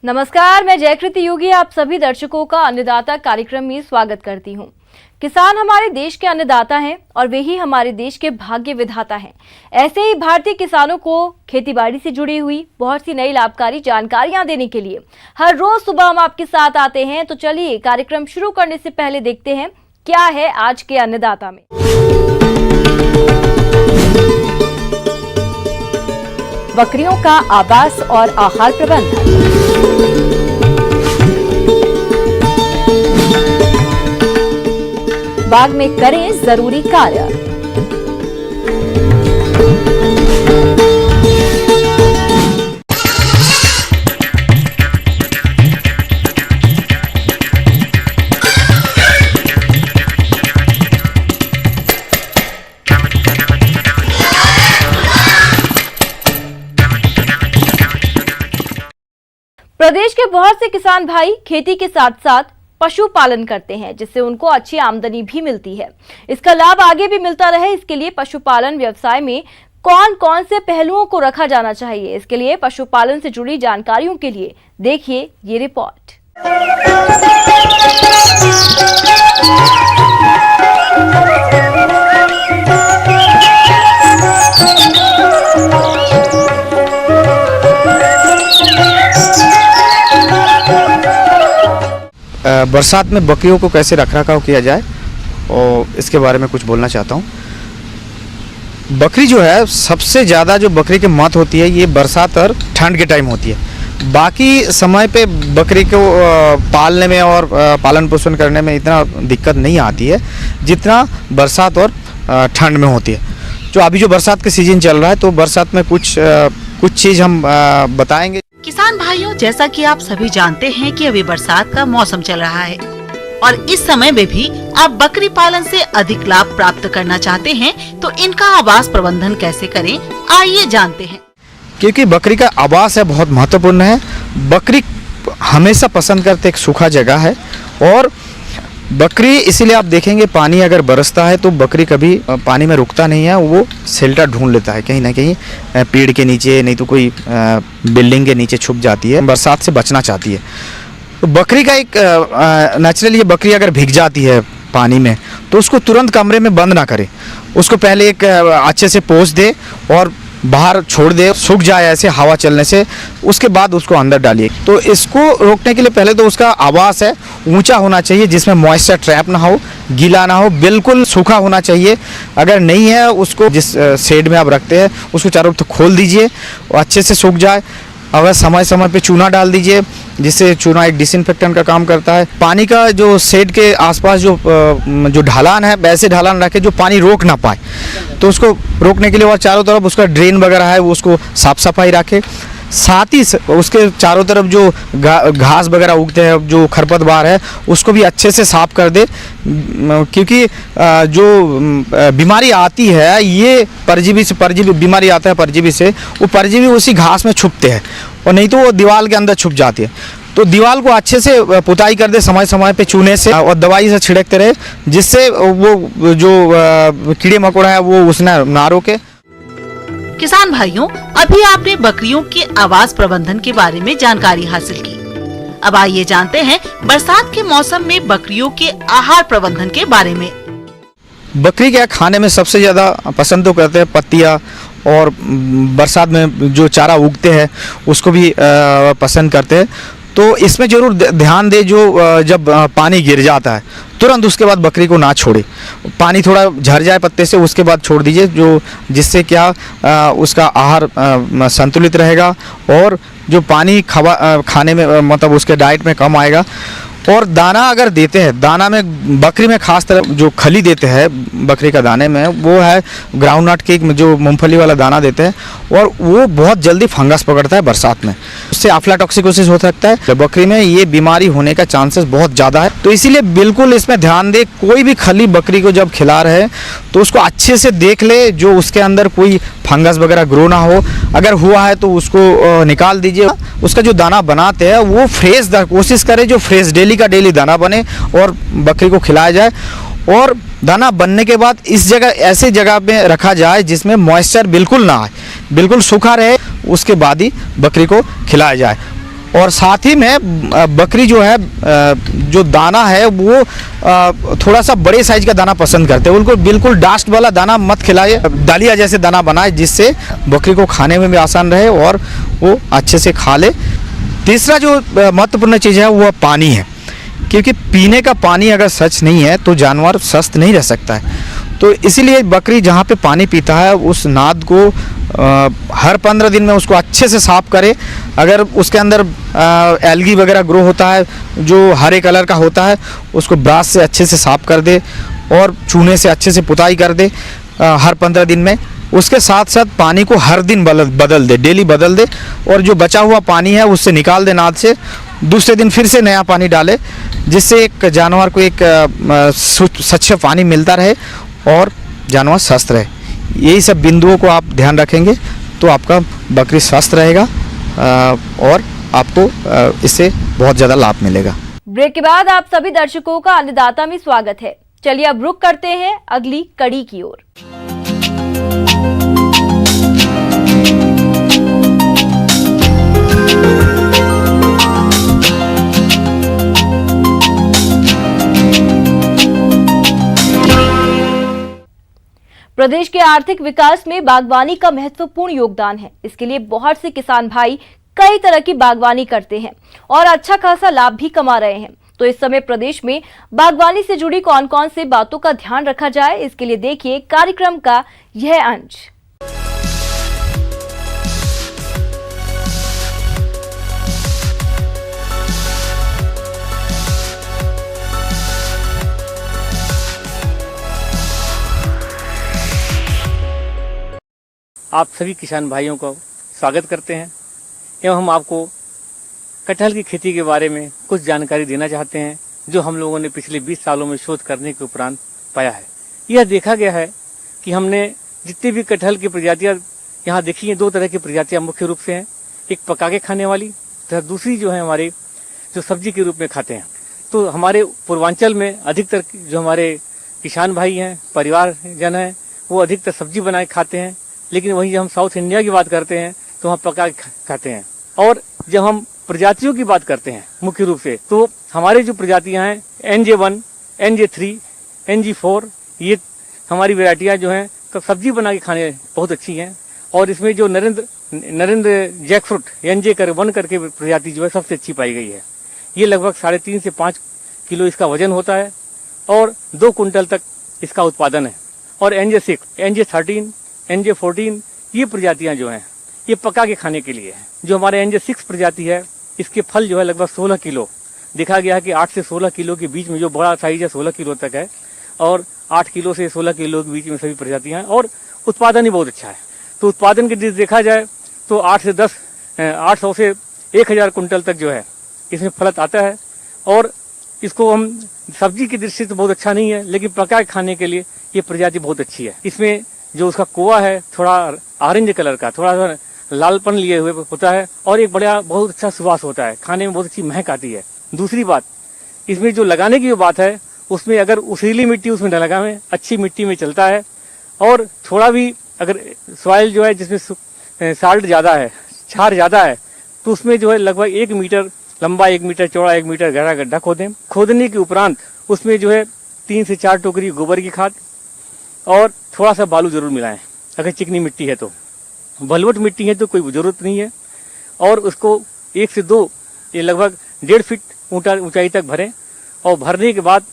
नमस्कार, मैं जयकृति योगी आप सभी दर्शकों का अन्नदाता कार्यक्रम में स्वागत करती हूं। किसान हमारे देश के अन्नदाता हैं और वे ही हमारे देश के भाग्य विधाता हैं। ऐसे ही भारतीय किसानों को खेतीबाड़ी से जुड़ी हुई बहुत सी नई लाभकारी जानकारियां देने के लिए हर रोज सुबह हम आपके साथ आते हैं। तो चलिए कार्यक्रम शुरू करने से पहले देखते हैं क्या है आज के अन्नदाता में। बकरियों का आवास और आहार प्रबंधन। बाग में करें जरूरी कार्य। प्रदेश के बहुत से किसान भाई खेती के साथ साथ पशुपालन करते हैं, जिससे उनको अच्छी आमदनी भी मिलती है। इसका लाभ आगे भी मिलता रहे, इसके लिए पशुपालन व्यवसाय में कौन कौन से पहलुओं को रखा जाना चाहिए, इसके लिए पशुपालन से जुड़ी जानकारियों के लिए देखिए ये रिपोर्ट। बरसात में बकरियों को कैसे रखरखाव किया जाए और इसके बारे में कुछ बोलना चाहता हूँ। बकरी जो है, सबसे ज़्यादा जो बकरी की मौत होती है ये बरसात और ठंड के टाइम होती है। बाकी समय पे बकरी को पालने में और पालन पोषण करने में इतना दिक्कत नहीं आती है जितना बरसात और ठंड में होती है। जो अभी जो बरसात का सीजन चल रहा है, तो बरसात में कुछ चीज़ हम बताएंगे। किसान भाइयों, जैसा कि आप सभी जानते हैं कि अभी बरसात का मौसम चल रहा है और इस समय में भी आप बकरी पालन से अधिक लाभ प्राप्त करना चाहते हैं, तो इनका आवास प्रबंधन कैसे करें, आइए जानते हैं। क्योंकि बकरी का आवास है बहुत महत्वपूर्ण है। बकरी हमेशा पसंद करते एक सूखा जगह है और बकरी, इसीलिए आप देखेंगे पानी अगर बरसता है तो बकरी कभी पानी में रुकता नहीं है, वो शेल्टर ढूंढ लेता है कहीं ना कहीं, पेड़ के नीचे, नहीं तो कोई बिल्डिंग के नीचे छुप जाती है, बरसात से बचना चाहती है। तो बकरी का एक नेचुरली, ये बकरी अगर भीग जाती है पानी में तो उसको तुरंत कमरे में बंद ना करें, उसको पहले एक अच्छे से पोंछ दे और बाहर छोड़ दे, सूख जाए ऐसे हवा चलने से, उसके बाद उसको अंदर डालिए। तो इसको रोकने के लिए पहले तो उसका आवास है ऊंचा होना चाहिए, जिसमें मॉइस्चर ट्रैप ना हो, गीला ना हो, बिल्कुल सूखा होना चाहिए। अगर नहीं है, उसको जिस शेड में आप रखते हैं उसको चारों तरफ खोल दीजिए और अच्छे से सूख जाए। अगर समय समय पे चूना डाल दीजिए, जिससे चूना एक डिसइंफेक्टेंट का काम करता है। पानी का जो शेड के आसपास जो ढलान है, वैसे ढलान रखे जो पानी रोक ना पाए, तो उसको रोकने के लिए और चारों तरफ उसका ड्रेन वगैरह है वो उसको साफ सफाई रखे। साथ ही उसके चारों तरफ जो घास वगैरह उगते हैं, जो खरपतवार है, उसको भी अच्छे से साफ कर दे। क्योंकि जो बीमारी आती है, ये परजीवी बीमारी आता है परजीवी से, वो परजीवी उसी घास में छुपते हैं और नहीं तो वो दीवार के अंदर छुप जाती है। तो दीवार को अच्छे से पुताई कर दे समय समय पे चूने से, और दवाई से छिड़कते रहे, जिससे वो जो कीड़े मकोड़ा है वो उसने ना रोके। किसान भाइयों, अभी आपने बकरियों के आवास प्रबंधन के बारे में जानकारी हासिल की। अब आइए जानते हैं बरसात के मौसम में बकरियों के आहार प्रबंधन के बारे में। बकरी क्या खाने में सबसे ज़्यादा पसंद तो करते हैं पत्तियाँ, और बरसात में जो चारा उगते हैं उसको भी पसंद करते हैं। तो इसमें जरूर ध्यान दे, जो जब पानी गिर जाता है तुरंत उसके बाद बकरी को ना छोड़े, पानी थोड़ा झड़ जाए पत्ते से उसके बाद छोड़ दीजिए, जिससे क्या उसका आहार संतुलित रहेगा और जो पानी खाने में मतलब उसके डाइट में कम आएगा। और दाना अगर देते हैं, दाना में बकरी में खास तरह जो खली देते हैं बकरी का दाने में, वो है ग्राउंडनट केक में जो मूंगफली वाला दाना देते हैं, और वो बहुत जल्दी फंगस पकड़ता है बरसात में, उससे अफ्लाटॉक्सिकोसिस हो सकता है। बकरी में ये बीमारी होने का चांसेस बहुत ज़्यादा है। तो इसीलिए बिल्कुल इसमें ध्यान दे, कोई भी खली बकरी को जब खिला रहे हैं तो उसको अच्छे से देख ले, जो उसके अंदर कोई फंगस वगैरह ग्रो ना हो। अगर हुआ है तो उसको निकाल दीजिए। उसका जो दाना बनाते हैं वो फ्रेश कोशिश करें, जो फ्रेश डेली का डेली दाना बने और बकरी को खिलाया जाए। और दाना बनने के बाद इस जगह, ऐसे जगह में रखा जाए जिसमें मॉइस्चर बिल्कुल ना आए, बिल्कुल सूखा रहे, उसके बाद ही बकरी को खिलाया जाए। और साथ ही में बकरी जो है जो दाना है वो थोड़ा सा बड़े साइज का दाना पसंद करते हैं। उनको बिल्कुल डास्ट वाला दाना मत खिलाए, दलिया जैसे दाना बनाए जिससे बकरी को खाने में भी आसान रहे और वो अच्छे से खा ले। तीसरा जो महत्वपूर्ण चीज़ है वो पानी है, क्योंकि पीने का पानी अगर स्वच्छ नहीं है तो जानवर स्वस्थ नहीं रह सकता है। तो इसीलिए बकरी जहाँ पे पानी पीता है उस नाद को हर 15 दिन में उसको अच्छे से साफ करे। अगर उसके अंदर एल्गी वगैरह ग्रो होता है जो हरे कलर का होता है उसको ब्रश से अच्छे से साफ कर दे और चूने से अच्छे से पुताई कर दे हर 15 दिन में। उसके साथ साथ पानी को हर दिन बदल दे, डेली बदल दे, और जो बचा हुआ पानी है उससे निकाल दे नाद से। दूसरे दिन फिर से नया पानी डाले, जिससे एक जानवर को एक स्वच्छ पानी मिलता रहे और जानवर स्वस्थ रहे। यही सब बिंदुओं को आप ध्यान रखेंगे तो आपका बकरी स्वस्थ रहेगा और आपको इससे बहुत ज़्यादा लाभ मिलेगा। ब्रेक के बाद आप सभी दर्शकों का अन्नदाता में स्वागत है। चलिए अब रुक करते हैं अगली कड़ी की ओर। प्रदेश के आर्थिक विकास में बागवानी का महत्वपूर्ण योगदान है। इसके लिए बहुत से किसान भाई कई तरह की बागवानी करते हैं और अच्छा खासा लाभ भी कमा रहे हैं। तो इस समय प्रदेश में बागवानी से जुड़ी कौन कौन से बातों का ध्यान रखा जाए, इसके लिए देखिए कार्यक्रम का यह अंश। आप सभी किसान भाइयों को स्वागत करते हैं एवं हम आपको कटहल की खेती के बारे में कुछ जानकारी देना चाहते हैं जो हम लोगों ने पिछले 20 सालों में शोध करने के उपरांत पाया है। यह देखा गया है कि हमने जितनी भी कटहल की प्रजातियां यहाँ देखी हैं, 2 तरह की प्रजातियां मुख्य रूप से हैं। एक पका के खाने वाली तथा दूसरी जो है हमारे जो सब्जी के रूप में खाते हैं। तो हमारे पूर्वांचल में अधिकतर जो हमारे किसान भाई हैं, परिवार जन हैं, वो अधिकतर सब्जी बनाए खाते हैं। लेकिन वहीं जब हम साउथ इंडिया की बात करते हैं तो वहाँ पका के खाते हैं। और जब हम प्रजातियों की बात करते हैं मुख्य रूप से, तो हमारे जो प्रजातियां हैं NJ1, NJ3, NG4, ये हमारी वैरायटियां जो हैं सब्जी बना के खाने बहुत अच्छी हैं। और इसमें जो नरेंद्र जैकफ्रूट NJ1 करके प्रजाति जो है सबसे अच्छी पाई गई है। ये लगभग 3.5 से 5 किलो इसका वजन होता है और 2 कुंटल तक इसका उत्पादन है। और NJ6, NJ13, NJ14 ये प्रजातियां जो हैं ये पका के खाने के लिए है। जो हमारे NJ6 प्रजाति है इसके फल जो है लगभग 16 किलो, देखा गया है कि 8 से 16 किलो के बीच में जो बड़ा साइज है 16 किलो तक है, और 8 किलो से 16 किलो के बीच में सभी प्रजातियां हैं और उत्पादन ही बहुत अच्छा है। तो उत्पादन की दृष्टि देखा जाए तो 800 से 1000 कुंटल तक जो है इसमें फलत आता है। और इसको हम सब्जी की दृष्टि से बहुत अच्छा नहीं है, लेकिन पका के खाने के लिए ये प्रजाति बहुत अच्छी है। इसमें जो उसका कोआ है थोड़ा ऑरेंज कलर का, थोड़ा सा लालपन लिए हुए होता है और एक बड़ा बहुत अच्छा सुवास होता है, खाने में बहुत अच्छी महक आती है। दूसरी बात, इसमें जो लगाने की जो बात है उसमें अगर उसीली मिट्टी उसमें न लगाएं, अच्छी मिट्टी में चलता है। और थोड़ा भी अगर सॉइल जो है जिसमें साल्ट ज़्यादा है, क्षार ज़्यादा है, तो उसमें जो है लगभग 1 मीटर लंबा, 1 मीटर चौड़ा, 1 मीटर गहरा गड्ढा खोदें। खोदने के उपरांत उसमें जो है 3 से 4 टोकरी गोबर की खाद और थोड़ा सा बालू जरूर मिलाएं। अगर चिकनी मिट्टी है तो, बलवट मिट्टी है तो कोई ज़रूरत नहीं है। और उसको 1 से 2 ये लगभग 1.5 फीट ऊंचाई तक भरें। और भरने के बाद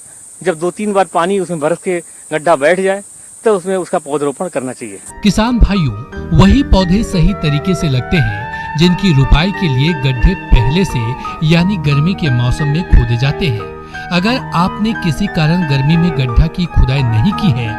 जब 2-3 बार पानी उसमें बरस के गड्ढा बैठ जाए तो उसमें उसका पौधरोपण करना चाहिए। किसान भाइयों, वही पौधे सही तरीके से लगते हैं जिनकी रुपाई के लिए गड्ढे पहले से यानी गर्मी के मौसम में खोदे जाते हैं। अगर आपने किसी कारण गर्मी में गड्ढा की खुदाई नहीं की है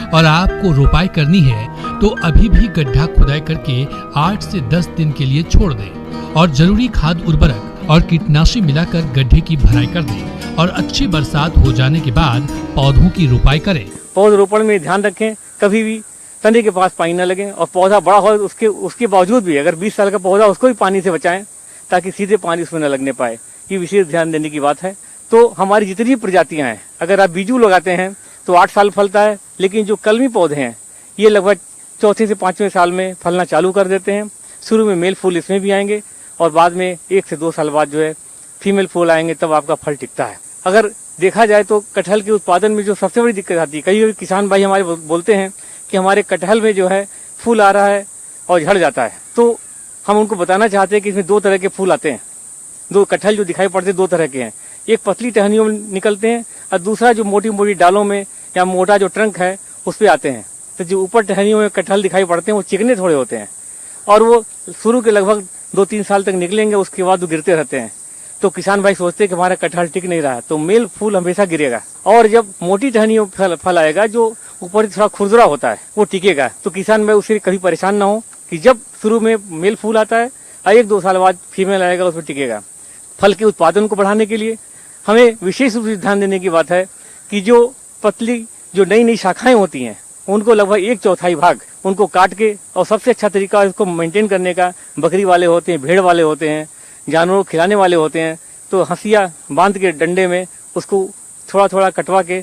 और आपको रोपाई करनी है तो अभी भी गड्ढा खुदाई करके 8 से 10 दिन के लिए छोड़ दें और जरूरी खाद, उर्वरक और कीटनाशी मिलाकर गड्ढे की भराई कर दें और अच्छी बरसात हो जाने के बाद पौधों की रोपाई करें। पौधरोपण में ध्यान रखें, कभी भी तने के पास पानी न लगे और पौधा बड़ा हो उसके बावजूद भी अगर 20 साल का पौधा उसको भी पानी से बचाएं ताकि सीधे पानी उसमें न लगने पाए। ये विशेष ध्यान देने की बात है। तो हमारी जितनी भी प्रजातियां हैं, अगर आप बीजू लगाते हैं तो 8 साल फलता है, लेकिन जो कलमी पौधे हैं ये लगभग 4थे से 5वें साल में फलना चालू कर देते हैं। शुरू में मेल फूल इसमें भी आएंगे और बाद में 1 से 2 साल बाद जो है फीमेल फूल आएंगे, तब आपका फल टिकता है। अगर देखा जाए तो कटहल के उत्पादन में जो सबसे बड़ी दिक्कत आती है, कई किसान भाई हमारे बोलते हैं कि हमारे कटहल में जो है फूल आ रहा है और झड़ जाता है। तो हम उनको बताना चाहते हैं कि इसमें 2 तरह के फूल आते हैं। 2 कटहल जो दिखाई पड़ते हैं 2 तरह के हैं, एक पतली टहनियों में निकलते हैं और दूसरा जो मोटी मोटी डालों में या मोटा जो ट्रंक है उस पर आते हैं। तो जो ऊपर टहनियों में कटहल दिखाई पड़ते हैं वो चिकने थोड़े होते हैं और वो शुरू के लगभग 2-3 साल तक निकलेंगे, उसके बाद वो गिरते रहते हैं। तो किसान भाई सोचते हैं कि हमारा कटहल टिक नहीं रहा, तो मेल फूल हमेशा गिरेगा। और जब मोटी टहनियों फल आएगा जो ऊपर थोड़ा खुरदुरा होता है वो टिकेगा। तो किसान भाई उससे कभी परेशान ना हो कि जब शुरू में मेल फूल आता है और 1-2 साल बाद फीमेल आएगा उसमें टिकेगा। फल के उत्पादन को बढ़ाने के लिए हमें विशेष रूप से ध्यान देने की बात है कि जो पतली जो नई नई शाखाएं होती हैं उनको लगभग 1/4 भाग उनको काट के, और सबसे अच्छा तरीका इसको मेंटेन करने का बकरी वाले होते हैं, भेड़ वाले होते हैं, जानवरों को खिलाने वाले होते हैं, तो हंसिया बांध के डंडे में उसको थोड़ा थोड़ा कटवा के,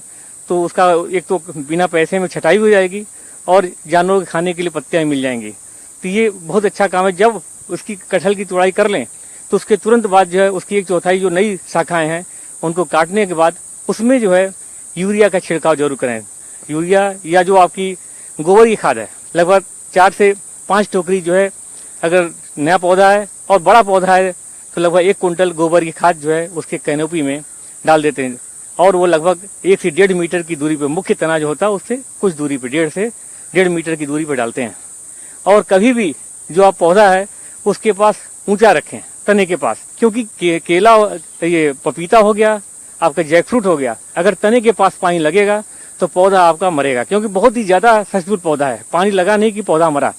तो उसका एक तो बिना पैसे में छटाई हो जाएगी और जानवरों के खाने के लिए पत्तियां मिल जाएंगी। तो ये बहुत अच्छा काम है। जब उसकी कटहल की तुड़ाई कर लें तो उसके तुरंत बाद जो है उसकी 1/4 जो नई शाखाएं हैं उनको काटने के बाद उसमें जो है यूरिया का छिड़काव जरूर करें। यूरिया या जो आपकी गोबर की खाद है, लगभग 4 से 5 टोकरी जो है, अगर नया पौधा है और बड़ा पौधा है तो लगभग 1 कुंटल गोबर की खाद जो है उसके कैनोपी में डाल देते हैं और वो लगभग 1 से 1.5 मीटर की दूरी पे, मुख्य तना जो होता है उससे कुछ दूरी पे 1.5 से 1.5 मीटर की दूरी पे डालते हैं। और कभी भी जो आप पौधा है उसके पास ऊंचा रखें, तने के पास, क्योंकि केला, ये पपीता हो गया, आपका जैकफ्रूट हो गया, अगर तने के पास पानी लगेगा तो पौधा आपका मरेगा, क्योंकि बहुत ही ज्यादा सचमुच पौधा है, पानी लगा नहीं कि पौधा मरा,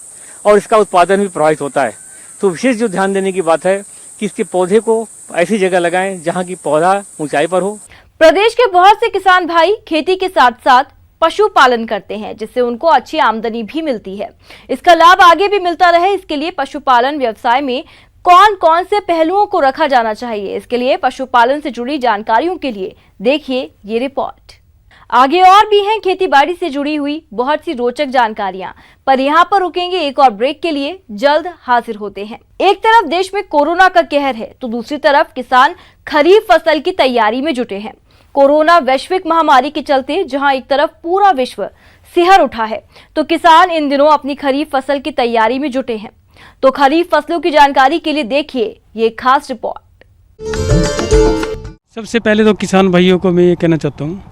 और इसका उत्पादन भी प्रभावित होता है। तो विशेष जो ध्यान देने की बात है कि इसके पौधे को ऐसी जगह लगाएं जहां की पौधा ऊंचाई पर हो। प्रदेश के बहुत से किसान भाई खेती के साथ साथ पशुपालन करते हैं, जिससे उनको अच्छी आमदनी भी मिलती है। इसका लाभ आगे भी मिलता रहे, इसके लिए पशुपालन व्यवसाय में कौन कौन से पहलुओं को रखा जाना चाहिए, इसके लिए पशुपालन से जुड़ी जानकारियों के लिए देखिए ये रिपोर्ट। आगे और भी हैं खेती बाड़ी से जुड़ी हुई बहुत सी रोचक जानकारियां, पर यहाँ पर रुकेंगे एक और ब्रेक के लिए, जल्द हाजिर होते हैं। एक तरफ देश में कोरोना का कहर है तो दूसरी तरफ किसान खरीफ फसल की तैयारी में जुटे हैं। कोरोना वैश्विक महामारी के चलते जहां एक तरफ पूरा विश्व सिहर उठा है तो किसान इन दिनों अपनी खरीफ फसल की तैयारी में जुटे हैं। तो खरीफ फसलों की जानकारी के लिए देखिए ये खास रिपोर्ट। सबसे पहले तो किसान भाइयों को मैं ये कहना चाहता हूँ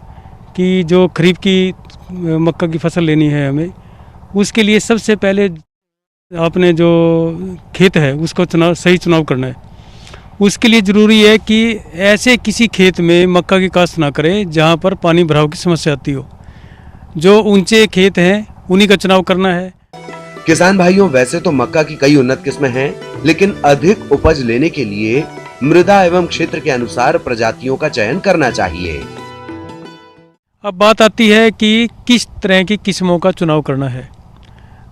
कि जो खरीफ की मक्का की फसल लेनी है हमें, उसके लिए सबसे पहले आपने जो खेत है उसको सही चुनाव करना है। उसके लिए ज़रूरी है कि ऐसे किसी खेत में मक्का की काश्त ना करें जहाँ पर पानी भराव की समस्या आती हो। जो ऊंचे खेत हैं उन्हीं का चुनाव करना है। किसान भाइयों, वैसे तो मक्का की कई उन्नत किस्में हैं, लेकिन अधिक उपज लेने के लिए मृदा एवं क्षेत्र के अनुसार प्रजातियों का चयन करना चाहिए। अब बात आती है कि किस तरह की किस्मों का चुनाव करना है।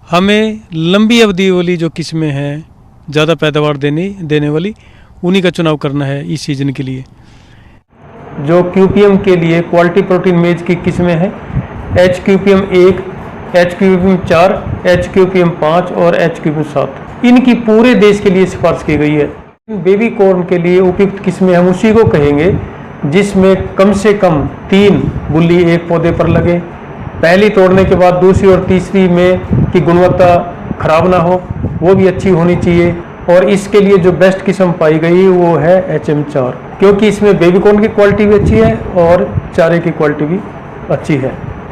हमें लंबी अवधि वाली जो किस्में हैं, ज़्यादा पैदावार देने वाली, उन्हीं का चुनाव करना है इस सीजन के लिए। जो क्यूपीएम के लिए क्वालिटी प्रोटीन मेज की किस्में हैं, HQPM 1, HQPM 4, HQPM 5 और HQPM 7, इनकी पूरे देश के लिए सिफारिश की गई है। बेबी कॉर्न के लिए उपयुक्त किस्में हम उसी को कहेंगे जिसमें कम से कम 3 गुल्ली एक पौधे पर लगे। पहली तोड़ने के बाद दूसरी और तीसरी में की गुणवत्ता खराब ना हो, वो भी अच्छी होनी चाहिए। और इसके लिए जो बेस्ट किस्म पाई गई वो है HM4, क्योंकि इसमें बेबी कॉर्न की क्वालिटी भी अच्छी है और चारे की क्वालिटी भी अच्छी है।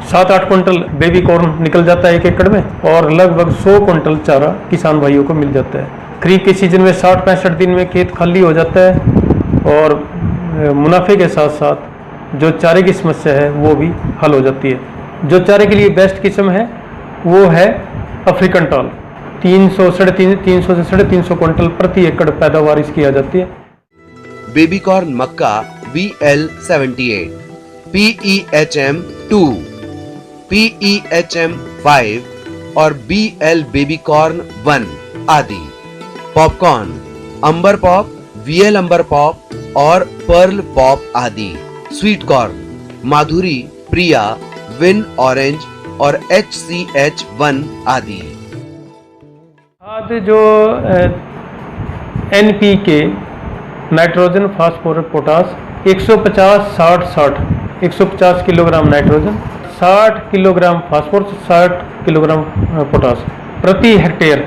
7-8 कुंटल बेबी कॉर्न निकल जाता है 1 एकड़ में और लगभग 100 कुंटल चारा किसान भाइयों को मिल जाता है। खरीफ के सीजन में 60-65 दिन में खेत खाली हो जाता है और मुनाफे के साथ साथ जो चारे की समस्या है वो भी हल हो जाती है। जो चारे के लिए बेस्ट किस्म है वो है अफ्रीकन टाल। 300 से 350 कुंटल प्रति एकड़ पैदावार इसकी आ जाती है। बेबी कॉर्न मक्का BL78, PEHM2, PEHM5 और BL बेबी कॉर्न 1 आदि। पॉपकॉर्न अंबर पॉप, VL अंबर पॉप और पर्ल पॉप आदि। स्वीट कॉर्न माधुरी, प्रिया, विन ऑरेंज और HCH1 आदि। खाद जो NPK, nitrogen, phosphorus, potash 150 kilogram nitrogen, 60 kilogram phosphorus, 60 kilogram potash प्रति हेक्टेयर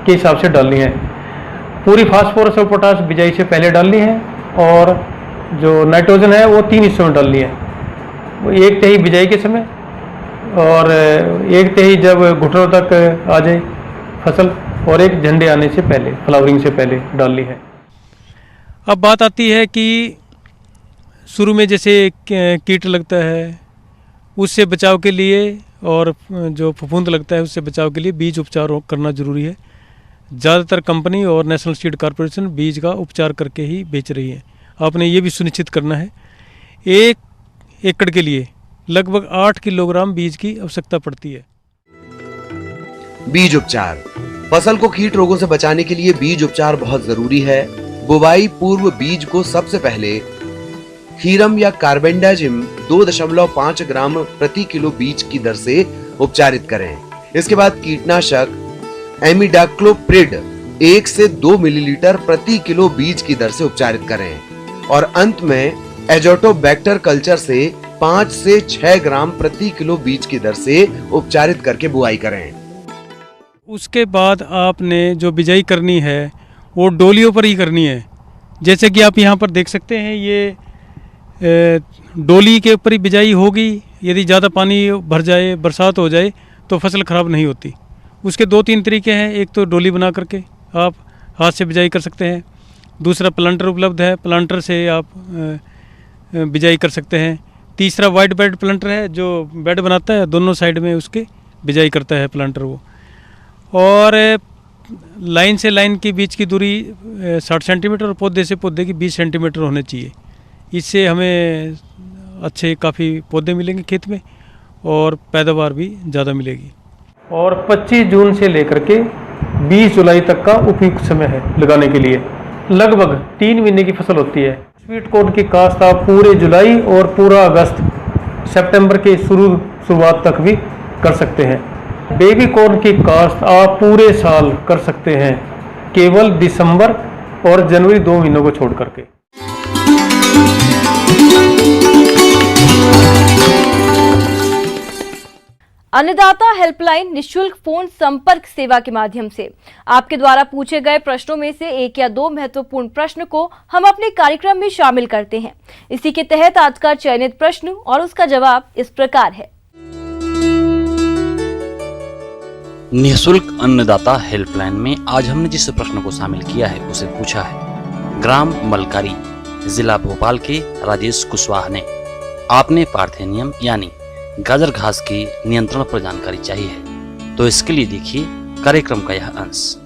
के हिसाब से डालनी है। पूरी फास्फोरस और पोटास बिजाई से पहले डालनी है और जो नाइट्रोजन है वो 3 हिस्सों में डालनी है। वो 1/3 बिजाई के समय और 1/3 जब घुटनों तक आ जाए फसल और 1 झंडे आने से पहले, फ्लावरिंग से पहले डालनी है। अब बात आती है कि शुरू में जैसे कीट लगता है उससे बचाव के लिए और जो फफूंद लगता है उससे बचाव के लिए बीज उपचार करना जरूरी है। ज़्यादातर कंपनी और नेशनल सीड कॉर्पोरेशन बीज का उपचार करके ही बेच रही है। आपने ये भी सुनिश्चित करना है 1 एकड़ के लिए लगभग 8 किलोग्राम बीज की आवश्यकता पड़ती है। बीज उपचार। फसल को कीट रोगों से बचाने के लिए बीज उपचार बहुत जरूरी है। बुवाई पूर्व बीज को सबसे पहले खीरम या कार्बेंडाजिम 2.5 ग्राम प्रति किलो बीज की दर से उपचारित करें। इसके बाद कीटनाशक एमिडाक्लोप्रिड 1 से 2 मिलीलीटर प्रति किलो बीज की दर से उपचारित करें और अंत में एजोटोबैक्टर कल्चर से 5 से 6 ग्राम प्रति किलो बीज की दर से उपचारित करके बुआई करें। उसके बाद आपने जो बिजाई करनी है वो डोलियों पर ही करनी है। जैसे कि आप यहाँ पर देख सकते हैं ये डोली के ऊपर ही बिजाई होगी। यदि ज़्यादा पानी भर जाए, बरसात हो जाए तो फसल ख़राब नहीं होती। उसके 2-3 तरीके हैं। एक तो डोली बना करके आप हाथ से बिजाई कर सकते हैं। दूसरा प्लांटर उपलब्ध है, प्लांटर से आप बिजाई कर सकते हैं। तीसरा वाइड बेड प्लांटर है जो बेड बनाता है, दोनों साइड में उसके बिजाई करता है प्लांटर वो। और लाइन से लाइन के बीच की दूरी 60 सेंटीमीटर और पौधे से पौधे की 20 सेंटीमीटर होने चाहिए। इससे हमें अच्छे काफ़ी पौधे मिलेंगे खेत में और पैदावार भी ज़्यादा मिलेगी। और 25 जून से लेकर के 20 जुलाई तक का उपयुक्त समय है लगाने के लिए। लगभग 3 महीने की फसल होती है। स्वीट कॉर्न की काश्त आप पूरे जुलाई और पूरा अगस्त सितंबर के शुरुआत तक भी कर सकते हैं। बेबी कॉर्न की काश्त आप पूरे साल कर सकते हैं, केवल दिसंबर और जनवरी 2 महीनों को छोड़ करके। अन्नदाता हेल्पलाइन निशुल्क फोन संपर्क सेवा के माध्यम से आपके द्वारा पूछे गए प्रश्नों में से 1 या 2 महत्वपूर्ण प्रश्न को हम अपने कार्यक्रम में शामिल करते हैं। इसी के तहत आज का चयनित प्रश्न और उसका जवाब इस प्रकार है। निःशुल्क अन्नदाता हेल्पलाइन में आज हमने जिस प्रश्न को शामिल किया है उसे पूछा है ग्राम मलकारी, जिला भोपाल के राजेश कुशवाहा ने। आपने पार्थेनियम यानी गाजर घास की नियंत्रण पर जानकारी चाहिए है, तो इसके लिए देखिए कार्यक्रम का यह अंश।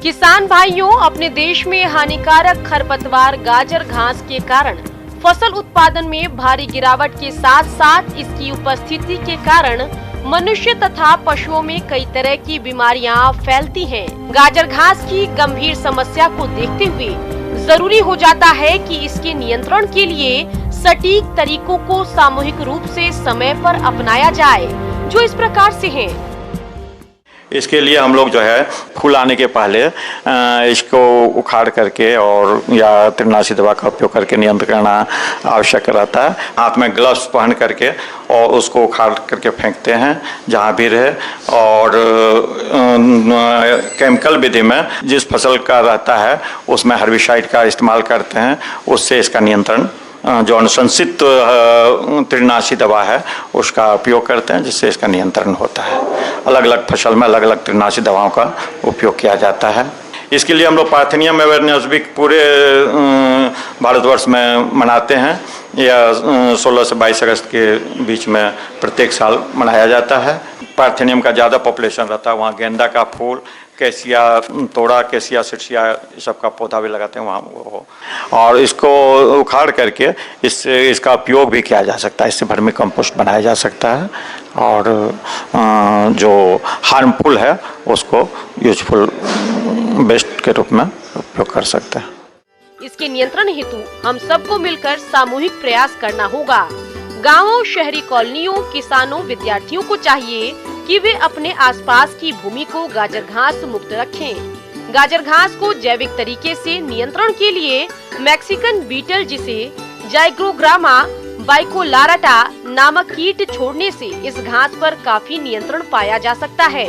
किसान भाइयों, अपने देश में हानिकारक खरपतवार गाजर घास के कारण फसल उत्पादन में भारी गिरावट के साथ साथ इसकी उपस्थिति के कारण मनुष्य तथा पशुओं में कई तरह की बीमारियां फैलती हैं। गाजर घास की गंभीर समस्या को देखते हुए जरूरी हो जाता है कि इसके नियंत्रण के लिए सटीक तरीकों को सामूहिक रूप से समय पर अपनाया जाए, जो इस प्रकार से हैं। इसके लिए हम लोग जो है फूल आने के पहले इसको उखाड़ करके और या तृणनाशी दवा का उपयोग करके नियंत्रण करना आवश्यक रहता है। हाथ में ग्लव्स पहन करके और उसको उखाड़ करके फेंकते हैं जहाँ भी रहे। और केमिकल विधि में जिस फसल का रहता है उसमें हर्बिसाइड का इस्तेमाल करते हैं, उससे इसका नियंत्रण जो अनुशंसित तृणनाशी दवा है उसका उपयोग करते हैं, जिससे इसका नियंत्रण होता है। अलग अलग फसल में अलग अलग तृणनाशी दवाओं का उपयोग किया जाता है। इसके लिए हम लोग पार्थेनियम अवेयरनेस वीक पूरे भारतवर्ष में मनाते हैं। यह 16 से 22 अगस्त के बीच में प्रत्येक साल मनाया जाता है। पार्थेनियम का ज़्यादा पॉपुलेशन रहता है, वहाँ गेंदा का फूल, कैसिया तोड़ा, कैसिया सिरसिया सब का पौधा भी लगाते हैं वहाँ वो। और इसको उखाड़ करके इससे इसका उपयोग भी किया जा सकता है। इससे वर्मी कंपोस्ट बनाया जा सकता है और जो हार्मफुल है उसको यूजफुल वेस्ट के रूप में उपयोग कर सकते हैं। इसके नियंत्रण हेतु हम सबको मिलकर सामूहिक प्रयास करना होगा। गांवों, शहरी कॉलोनियों, किसानों, विद्यार्थियों को चाहिए कि वे अपने आसपास की भूमि को गाजर घास मुक्त रखें। गाजर घास को जैविक तरीके से नियंत्रण के लिए मैक्सिकन बीटल जिसे जाइग्रोग्रामा बाइकोलाराटा नामक कीट छोड़ने से इस घास पर काफी नियंत्रण पाया जा सकता है।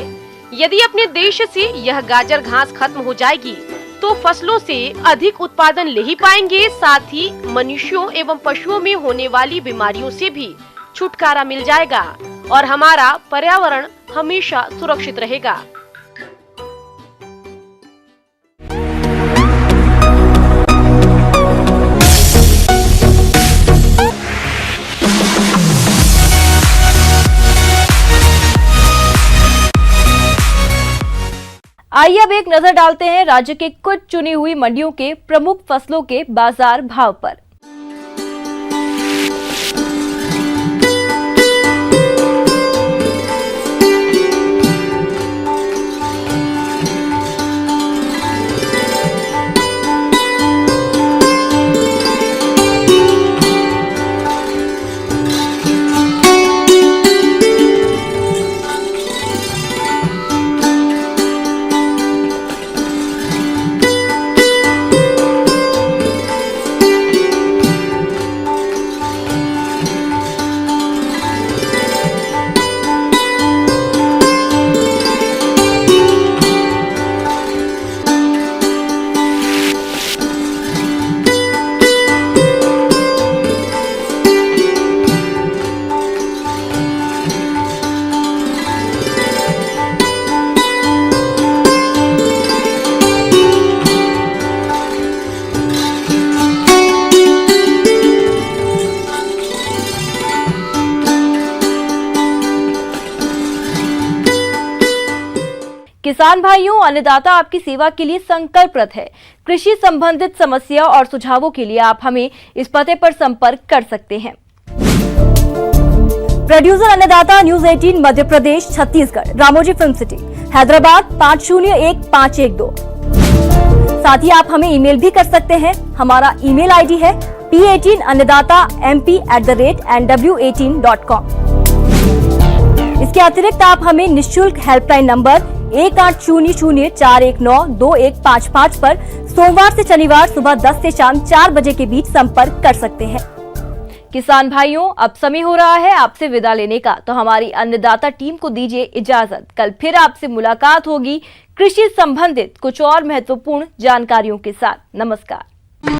यदि अपने देश से यह गाजर घास खत्म हो जाएगी तो फसलों से अधिक उत्पादन ले ही पाएंगे, साथ ही मनुष्यों एवं पशुओं में होने वाली बीमारियों से भी छुटकारा मिल जाएगा और हमारा पर्यावरण हमेशा सुरक्षित रहेगा। आइए अब एक नजर डालते हैं राज्य के कुछ चुनी हुई मंडियों के प्रमुख फसलों के बाजार भाव पर। किसान भाइयों, अन्नदाता आपकी सेवा के लिए संकल्परत है। कृषि संबंधित समस्या और सुझावों के लिए आप हमें इस पते पर संपर्क कर सकते हैं। प्रोड्यूसर अन्नदाता, news 18 Madhya Pradesh Chhattisgarh, Ramoji film city, Hyderabad 501512। साथ ही आप हमें ईमेल भी कर सकते हैं। हमारा ईमेल आईडी है p18annadatamp@nw18.com। इसके अतिरिक्त आप हमें निःशुल्क हेल्पलाइन नंबर 1800419215 पर सोमवार से शनिवार सुबह 10 से शाम 4 बजे के बीच संपर्क कर सकते हैं। किसान भाइयों, अब समय हो रहा है आपसे विदा लेने का, तो हमारी अन्नदाता टीम को दीजिए इजाजत। कल फिर आपसे मुलाकात होगी कृषि संबंधित कुछ और महत्वपूर्ण जानकारियों के साथ। नमस्कार।